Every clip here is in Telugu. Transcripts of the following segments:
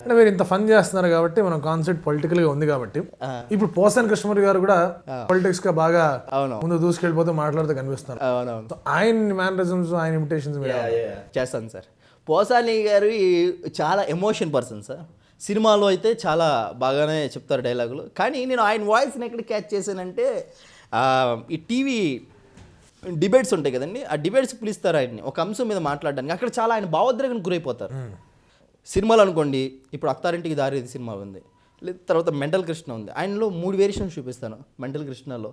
అంటే మీరు ఇంత ఫన్ చేస్తున్నారు కాబట్టి మనం కాన్సెప్ట్ పొలిటికల్ గా ఉంది కాబట్టి ఇప్పుడు పోసాని కృష్ణమూర్తి గారు కూడా పొలిటిక్స్ గా బాగా ముందు దూసుకెళ్ళిపోతూ మాట్లాడుతూ కనిపిస్తున్నారు. ఆయన మేనరిజమ్స్ ఆయన ఇమిటేషన్స్ చేస్తాను సార్. పోసాని గారు చాలా ఎమోషన్ పర్సన్ సార్. సినిమాలో అయితే చాలా బాగానే చెప్తారు డైలాగులు. కానీ నేను ఆయన వాయిస్ని ఎక్కడ క్యాచ్ చేశానంటే ఈ టీవీ డిబేట్స్ ఉంటాయి కదండి, ఆ డిబేట్స్ పిలుస్తారు ఆయన్ని ఒక అంశం మీద మాట్లాడడానికి. అక్కడ చాలా ఆయన భావోద్రేకానికి గురైపోతారు. సినిమాలు అనుకోండి, ఇప్పుడు అత్తారింటికి దారేది సినిమా ఉంది, లేదా తర్వాత మెంటల్ కృష్ణ ఉంది. ఆయనలో 3 వేరియేషన్స్ చూపిస్తాను. మెంటల్ కృష్ణలో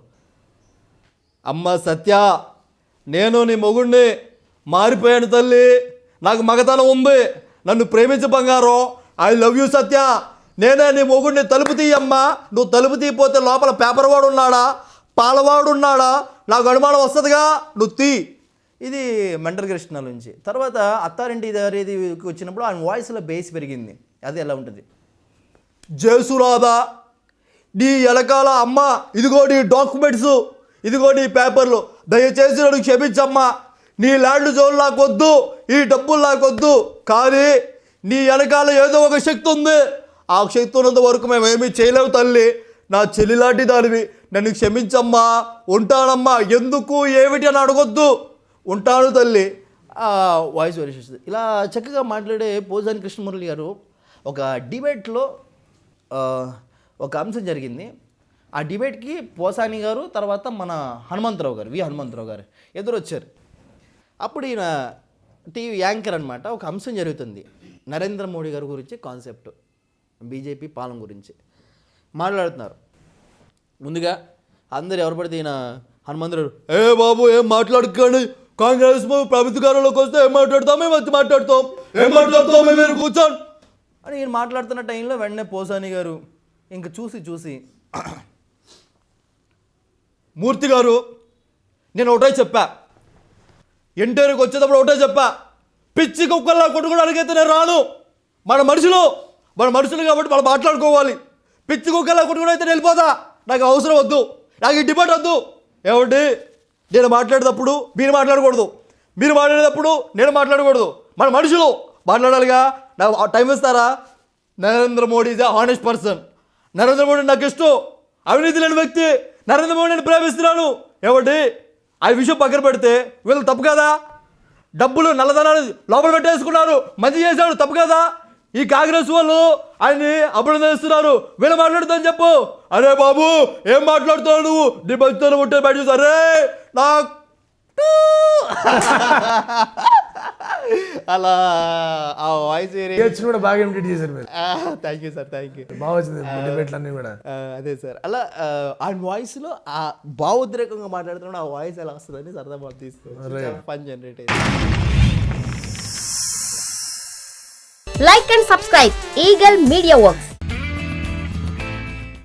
అమ్మ సత్య, నేను నీ మొగుడిని మారిపోయాను తల్లి, నాకు మగతనం ఉంది, నన్ను ప్రేమించ బంగారం, ఐ లవ్ యూ సత్య, నేనే నీ మొగుడిని, తలుపు తీయమ్మా, నువ్వు తలుపు తీయపోతే లోపల పేపర్ వాడు ఉన్నాడా పాలవాడు ఉన్నాడా నాకు అనుమానం వస్తుందిగా, నువ్వు తీ. ఇది మెంటల్ కృష్ణ నుంచి. తర్వాత అత్తారింటి దారేది వచ్చినప్పుడు ఆయన వాయిస్లో బేస్ పెరిగింది. అది ఎలా ఉంటుంది, జేసురాదా నీ ఎలకాల అమ్మ, ఇదిగో నీ డాక్యుమెంట్స్, ఇదిగో నీ పేపర్లు, దయచేసి నన్ను క్షమించమ్మా, నీ ల్యాండ్ జోన్ నాకొద్దు, ఈ డబ్బులు నాకొద్దు, కానీ నీ వెనకాల ఏదో ఒక శక్తి ఉంది, ఆ శక్తి ఉన్నంత వరకు మేము ఏమీ చేయలేము తల్లి, నా చెల్లి లాంటి దానివి, నన్ను క్షమించమ్మా, ఉంటానమ్మా, ఎందుకు ఏమిటి అని అడగొద్దు, ఉంటాను తల్లి. వాయిస్ వేరియేషన్ ఇలా చక్కగా మాట్లాడే పోసాని కృష్ణమురళి గారు ఒక డిబేట్లో ఒక అంశం జరిగింది. ఆ డిబేట్కి పోసాని గారు తర్వాత మన హనుమంతరావు గారు, హనుమంతరావు గారు ఎదురొచ్చారు. అప్పుడు ఈయన టీవీ యాంకర్ అనమాట. ఒక అంశం జరుగుతుంది, నరేంద్ర మోడీ గారి గురించి కాన్సెప్ట్, బీజేపీ పాలన గురించి మాట్లాడుతున్నారు. ముందుగా అందరు ఎవరు పడితే ఈయన హనుమంతరావు, ఏ బాబు ఏం మాట్లాడుకోండి, కాంగ్రెస్ ప్రభుత్వకారంలోకి వస్తే ఏం మాట్లాడతాం, మేము వచ్చి మాట్లాడతాం, ఏం మాట్లాడతాం మీరు కూర్చోండి అని ఈయన మాట్లాడుతున్న టైంలో వెంటనే పోసాని గారు ఇంక చూసి మూర్తి గారు, నేను ఒకటే చెప్పా, ఎన్టీఆర్కి వచ్చేటప్పుడు ఒకటే చెప్పా, పిచ్చి కుక్కల్లా కొట్టుకోవడానికి అయితే నేను రాను, మన మనుషులు కాబట్టి మనం మాట్లాడుకోవాలి, పిచ్చి కుక్కల్లా కొట్టుకోవడం అయితే వెళ్ళిపోతా, నాకు అవసరం వద్దు, నాకు ఈ డిబేట్ వద్దు. ఏమంటే నేను మాట్లాడేటప్పుడు మీరు మాట్లాడకూడదు, మీరు మాట్లాడేటప్పుడు నేను మాట్లాడకూడదు, మన మనుషులు మాట్లాడాలిగా, నాకు టైం ఇస్తారా? Narendra Modi is honest person, Narendra Modi నాకు ఇష్టం, అవినీతి లేని వ్యక్తి, నరేంద్ర మోడీ నేను ప్రేమిస్తున్నాను. ఏమంటే ఆ విషయం పక్కన పెడితే వీళ్ళు తప్పు కదా, డబ్బులు నల్లధనాలు లోపల పెట్టేసుకున్నారు, మంచి చేశాడు, తప్పు కదా, ఈ కాంగ్రెస్ వాళ్ళు ఆయన్ని అభినందిస్తున్నారు, వీళ్ళు మాట్లాడుతాను చెప్పు. అరే బాబు ఏం మాట్లాడుతావు నువ్వు, నీ భక్తులు ఉంటే బయట చూసారే నాకు అలా ఆ వాయిస్ కూడా బాగా ఇమిటేట్ చేశారు మీరు. Thank you sir, thank you, బాగా వచ్చింది డిబేట్లన్నీ కూడా. అదే సార్, అలా ఆ వాయిస్లో ఆ భావోద్రేకంగా మాట్లాడుతున్నాడు, ఆ వాయిస్ ఎలా వస్తుందని సరదా బాగా తీసుకోవచ్చు, ఫన్ జనరేట్ అయింది. Like and subscribe Eagle Media Works.